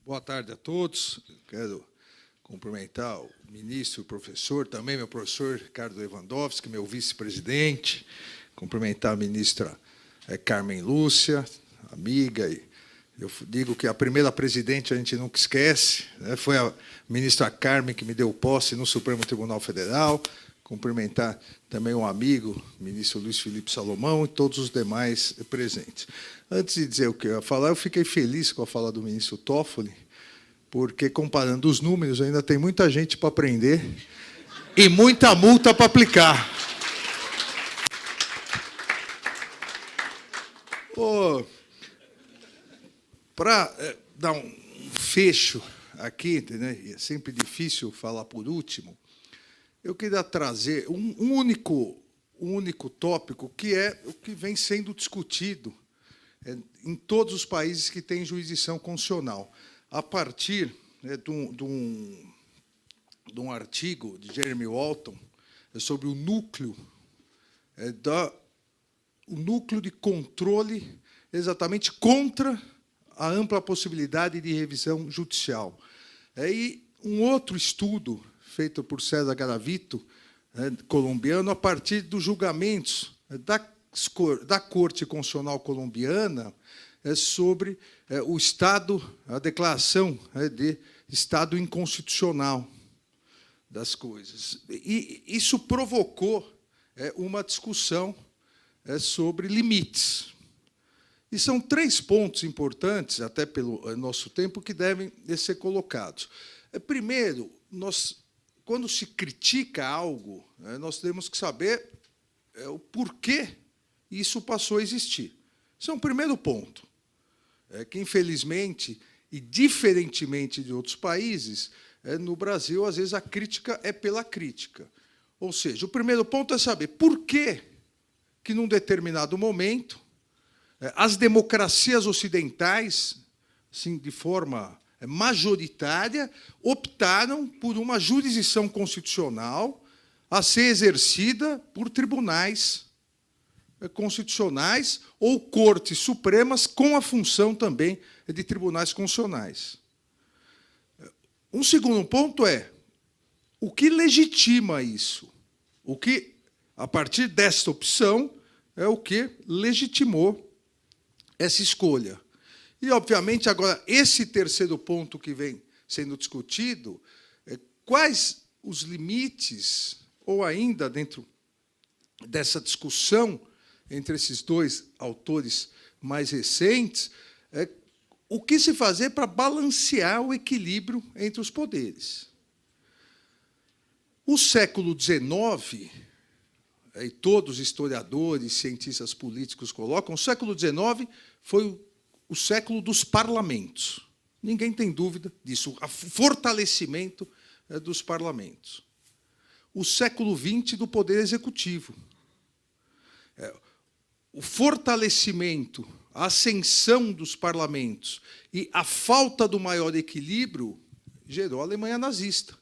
Boa tarde a todos. Quero cumprimentar o ministro e o professor, também meu professor Ricardo Lewandowski, meu vice-presidente, cumprimentar a ministra Carmen Lúcia, amiga. E eu digo que a primeira presidente a gente nunca esquece, né? Foi a ministra Carmen que me deu posse no Supremo Tribunal Federal. Cumprimentar também um amigo, o ministro Luiz Felipe Salomão, e todos os demais presentes. Antes de dizer o que eu ia falar, eu fiquei feliz com a fala do ministro Toffoli, porque, comparando os números, ainda tem muita gente para aprender e muita multa para aplicar. Para dar um fecho aqui, né, é sempre difícil falar por último, eu queria trazer um único tópico, que é o que vem sendo discutido em todos os países que têm jurisdição constitucional, a partir de um artigo de Jeremy Walton sobre o núcleo de controle exatamente contra a ampla possibilidade de revisão judicial. E um outro estudo feito por César Garavito, colombiano, a partir dos julgamentos da Corte Constitucional colombiana sobre o Estado, a declaração de Estado inconstitucional das coisas. E isso provocou uma discussão sobre limites. E são 3 pontos importantes, até pelo nosso tempo, que devem ser colocados. Primeiro, quando se critica algo, nós temos que saber o porquê isso passou a existir. Esse é um primeiro ponto, que, infelizmente, e diferentemente de outros países, no Brasil, às vezes, a crítica é pela crítica. Ou seja, o primeiro ponto é saber por que, num determinado momento, as democracias ocidentais, assim, de forma majoritária, optaram por uma jurisdição constitucional a ser exercida por tribunais constitucionais ou cortes supremas com a função também de tribunais constitucionais. Um segundo ponto é o que legitima isso? O que, a partir desta opção, é o que legitimou essa escolha. E, obviamente, agora, esse terceiro ponto que vem sendo discutido, quais os limites, ou ainda dentro dessa discussão entre esses 2 autores mais recentes, o que se fazer para balancear o equilíbrio entre os poderes. O século XIX, e todos os historiadores, cientistas políticos colocam, o século XIX foi o século dos parlamentos. Ninguém tem dúvida disso, o fortalecimento dos parlamentos. O século XX do poder executivo. O fortalecimento, a ascensão dos parlamentos e a falta do maior equilíbrio gerou a Alemanha nazista,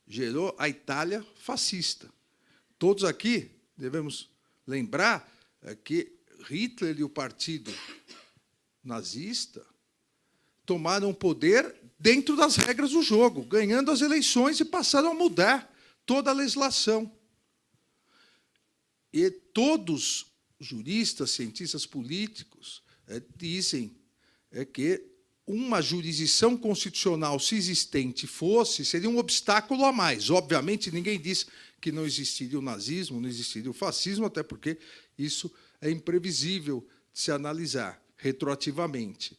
gerou a Itália fascista. Todos aqui devemos lembrar que Hitler e o partido nazista tomaram poder dentro das regras do jogo, ganhando as eleições e passaram a mudar toda a legislação. E todos os juristas, cientistas políticos, dizem que uma jurisdição constitucional, se existente fosse, seria um obstáculo a mais. Obviamente, ninguém diz que não existiria o nazismo, não existiria o fascismo, até porque isso é imprevisível de se analisar retroativamente.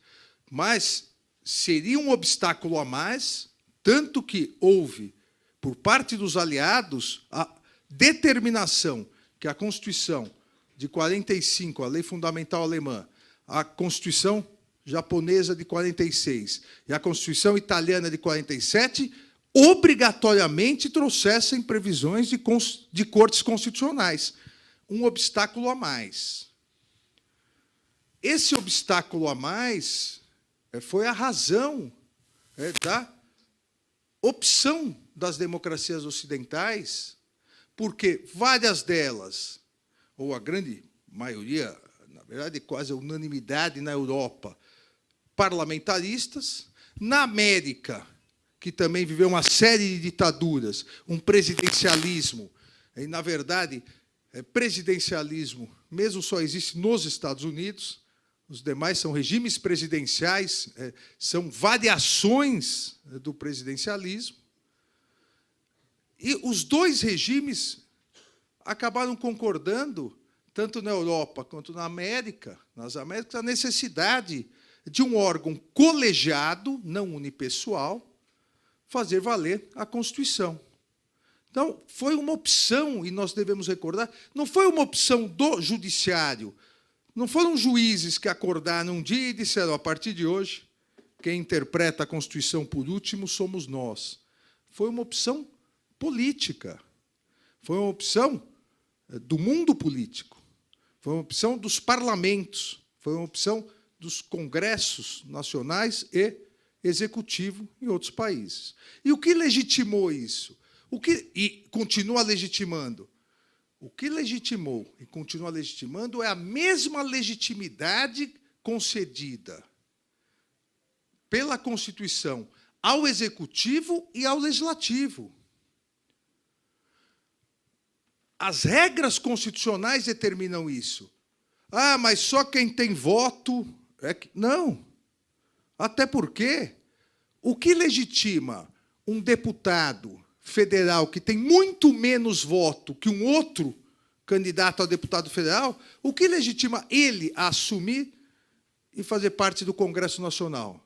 Mas seria um obstáculo a mais, tanto que houve, por parte dos aliados, a determinação que a Constituição de 45, a Lei Fundamental Alemã, a Constituição japonesa de 46 e a Constituição italiana de 47, obrigatoriamente trouxessem previsões de cortes constitucionais. Um obstáculo a mais. Esse obstáculo a mais foi a razão da opção das democracias ocidentais, porque várias delas, ou a grande maioria, na verdade, quase a unanimidade na Europa, parlamentaristas, Na América, que também viveu uma série de ditaduras, um presidencialismo, e, na verdade, presidencialismo mesmo só existe nos Estados Unidos, os demais são regimes presidenciais, são variações do presidencialismo. E os dois regimes acabaram concordando, tanto na Europa quanto nas Américas, a necessidade de um órgão colegiado, não unipessoal, fazer valer a Constituição. Então, foi uma opção, e nós devemos recordar, não foi uma opção do judiciário, não foram juízes que acordaram um dia e disseram, a partir de hoje, quem interpreta a Constituição por último somos nós. Foi uma opção política, foi uma opção do mundo político, foi uma opção dos parlamentos, foi uma opção dos congressos nacionais e executivo em outros países. E o que legitimou isso? E continua legitimando? O que legitimou e continua legitimando é a mesma legitimidade concedida pela Constituição ao Executivo e ao Legislativo. As regras constitucionais determinam isso. Ah, mas só quem tem voto... Não. Até porque o que legitima um deputado federal que tem muito menos voto que um outro candidato a deputado federal, o que legitima ele a assumir e fazer parte do Congresso Nacional?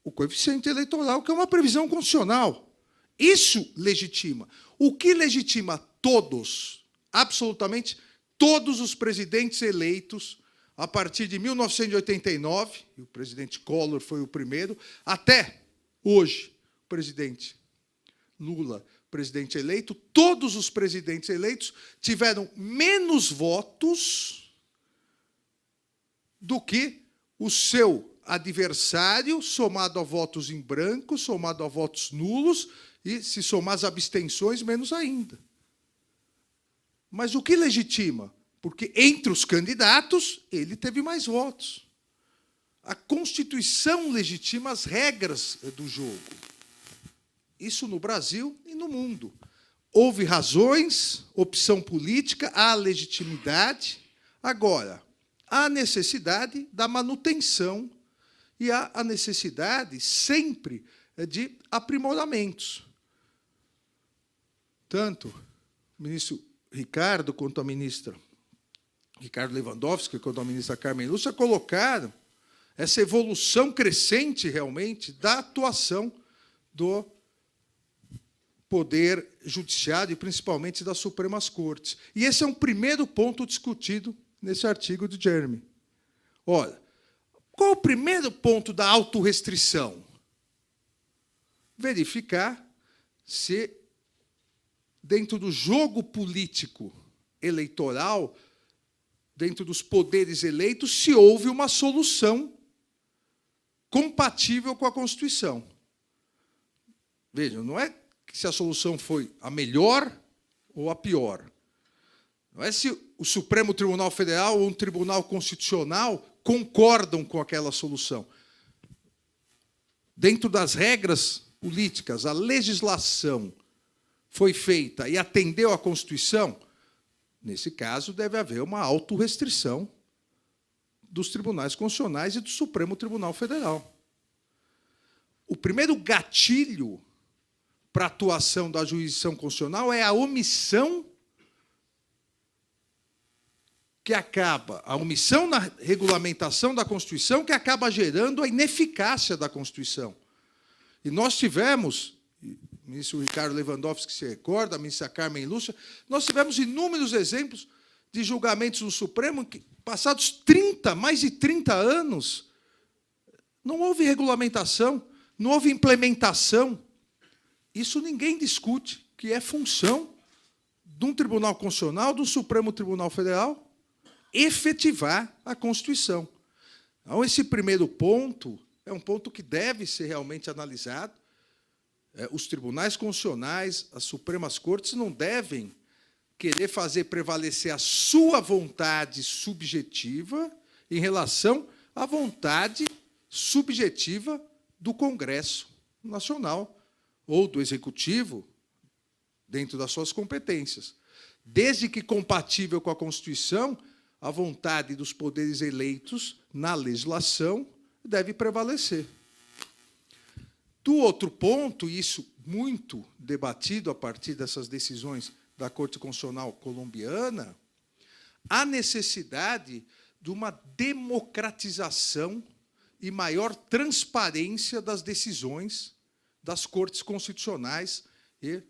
O coeficiente eleitoral, que é uma previsão constitucional. Isso legitima. O que legitima todos, absolutamente todos os presidentes eleitos, a partir de 1989, e o presidente Collor foi o primeiro, até hoje, o presidente Lula, presidente eleito, todos os presidentes eleitos tiveram menos votos do que o seu adversário, somado a votos em branco, somado a votos nulos, e, se somar as abstenções, menos ainda. Mas o que legitima? Porque, entre os candidatos, ele teve mais votos. A Constituição legitima as regras do jogo. Isso no Brasil e no mundo. Houve razões, opção política, há legitimidade. Agora, há necessidade da manutenção e há a necessidade sempre de aprimoramentos. Tanto o ministro Ricardo quanto a ministra Ricardo Lewandowski, quanto a ministra Carmen Lúcia, colocaram essa evolução crescente, realmente, da atuação do Poder Judiciário, e principalmente das Supremas Cortes. E esse é um primeiro ponto discutido nesse artigo de Jeremy. Olha, qual é o primeiro ponto da autorrestrição? Verificar se, dentro do jogo político eleitoral, dentro dos poderes eleitos, se houve uma solução compatível com a Constituição. Vejam, não é se a solução foi a melhor ou a pior. Não é se o Supremo Tribunal Federal ou um tribunal constitucional concordam com aquela solução. Dentro das regras políticas, a legislação foi feita e atendeu à Constituição, nesse caso, deve haver uma autorrestrição dos tribunais constitucionais e do Supremo Tribunal Federal. O primeiro gatilho para a atuação da jurisdição constitucional é a omissão na regulamentação da Constituição, que acaba gerando a ineficácia da Constituição. E nós tivemos, o ministro Ricardo Lewandowski se recorda, a ministra Carmen Lúcia, nós tivemos inúmeros exemplos de julgamentos no Supremo que, passados mais de 30 anos, não houve regulamentação, não houve implementação. Isso ninguém discute, que é função de um Tribunal Constitucional, do Supremo Tribunal Federal, efetivar a Constituição. Então, esse primeiro ponto é um ponto que deve ser realmente analisado. Os tribunais constitucionais, as Supremas Cortes, não devem querer fazer prevalecer a sua vontade subjetiva em relação à vontade subjetiva do Congresso Nacional ou do Executivo, dentro das suas competências, desde que compatível com a Constituição, a vontade dos poderes eleitos na legislação deve prevalecer. Do outro ponto, isso muito debatido a partir dessas decisões da Corte Constitucional colombiana, a necessidade de uma democratização e maior transparência das decisões das Cortes Constitucionais e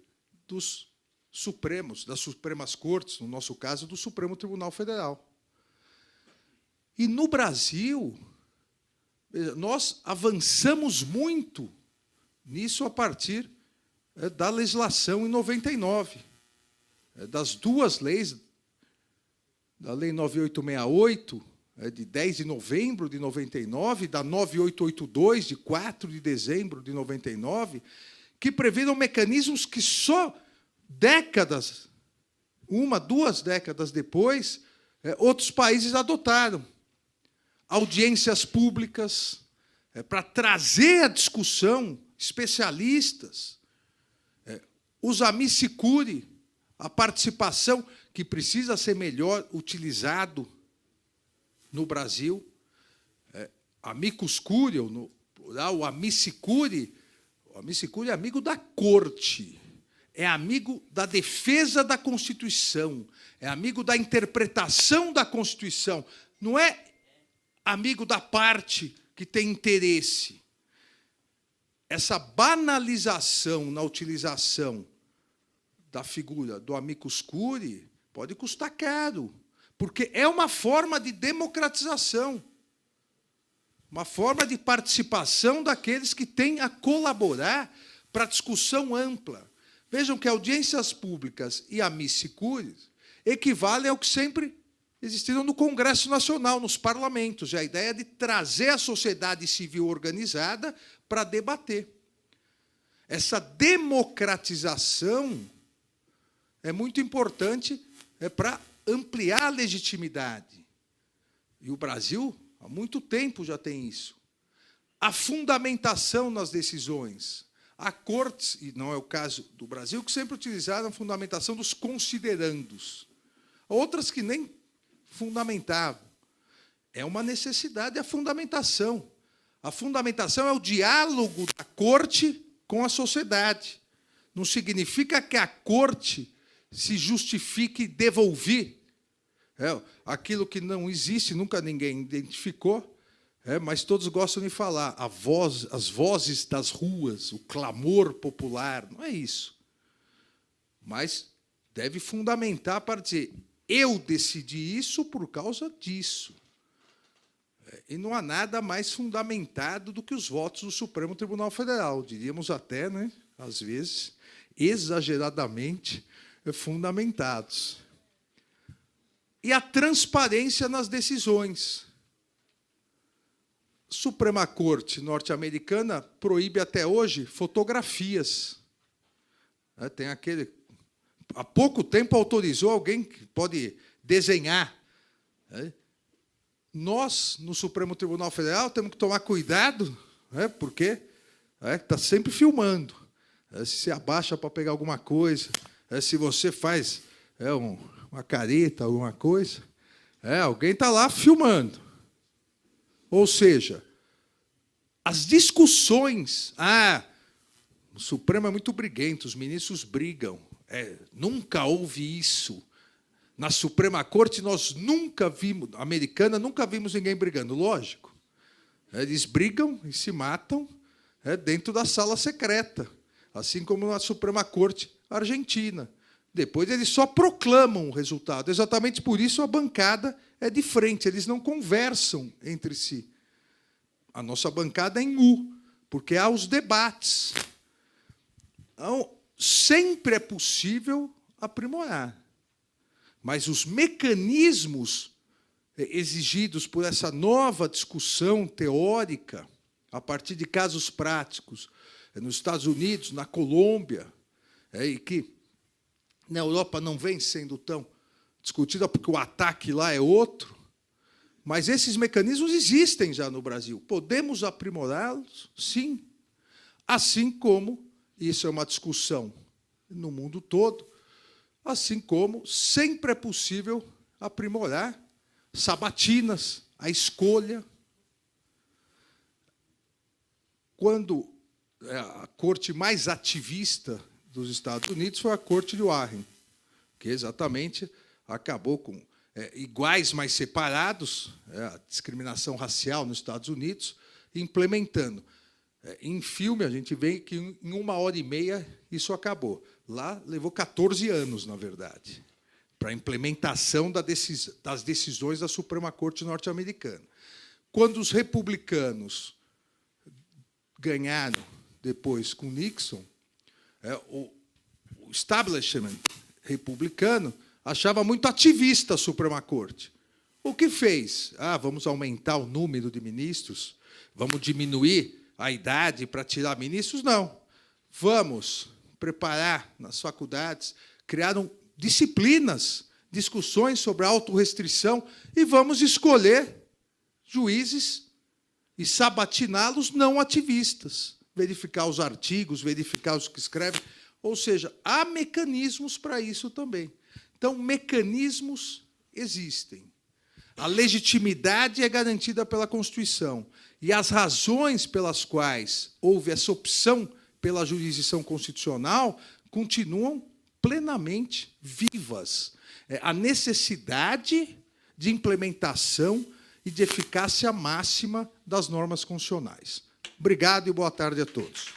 dos Supremos, das Supremas Cortes, no nosso caso, do Supremo Tribunal Federal. E, no Brasil, nós avançamos muito nisso a partir da legislação em 99, das duas leis, da Lei 9868, de 10 de novembro de 99, da 9882, de 4 de dezembro de 99, que previram mecanismos que só décadas, duas décadas depois, outros países adotaram. Audiências públicas, para trazer à discussão especialistas, os amici curiae, a participação que precisa ser melhor utilizado no Brasil, amicus curiae, no plural, o amici curiae é amigo da corte, é amigo da defesa da Constituição, é amigo da interpretação da Constituição, não é amigo da parte que tem interesse. Essa banalização na utilização da figura do amicus curiae pode custar caro, porque é uma forma de democratização, uma forma de participação daqueles que têm a colaborar para a discussão ampla. Vejam que audiências públicas e amici curiae equivalem ao que sempre existiram no Congresso Nacional, nos parlamentos, a ideia de trazer a sociedade civil organizada para debater. Essa democratização é muito importante para ampliar a legitimidade. E o Brasil, há muito tempo, já tem isso. A fundamentação nas decisões. Há cortes, e não é o caso do Brasil, que sempre utilizaram a fundamentação dos considerandos. Outras que nem fundamentavam. É uma necessidade a fundamentação. A fundamentação é o diálogo da corte com a sociedade. Não significa que a corte se justifique devolver aquilo que não existe, nunca ninguém identificou, mas todos gostam de falar, as vozes das ruas, o clamor popular, não é isso. Mas deve fundamentar para dizer, eu decidi isso por causa disso. E não há nada mais fundamentado do que os votos do Supremo Tribunal Federal, diríamos até, né, às vezes, exageradamente fundamentados. E a transparência nas decisões. A Suprema Corte norte-americana proíbe até hoje fotografias. Tem aquele... Há pouco tempo autorizou alguém que pode desenhar. Nós, no Supremo Tribunal Federal, temos que tomar cuidado, porque está sempre filmando. Se se abaixa para pegar alguma coisa, se você faz uma careta, alguma coisa, alguém está lá filmando. Ou seja, as discussões... o Supremo é muito briguento, os ministros brigam. Nunca houve isso. Na Suprema Corte, nós nunca vimos, americana, nunca vimos ninguém brigando, lógico. Eles brigam e se matam dentro da sala secreta, assim como na Suprema Corte argentina. Depois, eles só proclamam o resultado. Exatamente por isso, a bancada é de frente, eles não conversam entre si. A nossa bancada é em U, porque há os debates. Então, sempre é possível aprimorar. Mas os mecanismos exigidos por essa nova discussão teórica, a partir de casos práticos, nos Estados Unidos, na Colômbia, e que na Europa não vem sendo tão discutida, porque o ataque lá é outro, Mas esses mecanismos existem já no Brasil. Podemos aprimorá-los? Sim. Assim como, isso é uma discussão no mundo todo, assim como sempre é possível aprimorar sabatinas, a escolha. Quando a corte mais ativista dos Estados Unidos foi a Corte de Warren, que exatamente acabou com iguais, mas separados, a discriminação racial nos Estados Unidos, implementando. Em filme, a gente vê que em 1h30 isso acabou. Lá levou 14 anos, na verdade, para a implementação das decisões da Suprema Corte norte-americana. Quando os republicanos ganharam depois com Nixon, o establishment republicano achava muito ativista a Suprema Corte. O que fez? Vamos aumentar o número de ministros? Vamos diminuir a idade para tirar ministros? Não. Vamos preparar nas faculdades, criaram disciplinas, discussões sobre autorrestrição, e vamos escolher juízes e sabatiná-los não ativistas, verificar os artigos, verificar os que escrevem. Ou seja, há mecanismos para isso também. Então, mecanismos existem. A legitimidade é garantida pela Constituição. E as razões pelas quais houve essa opção pela jurisdição constitucional continuam plenamente vivas. A necessidade de implementação e de eficácia máxima das normas constitucionais. Obrigado e boa tarde a todos.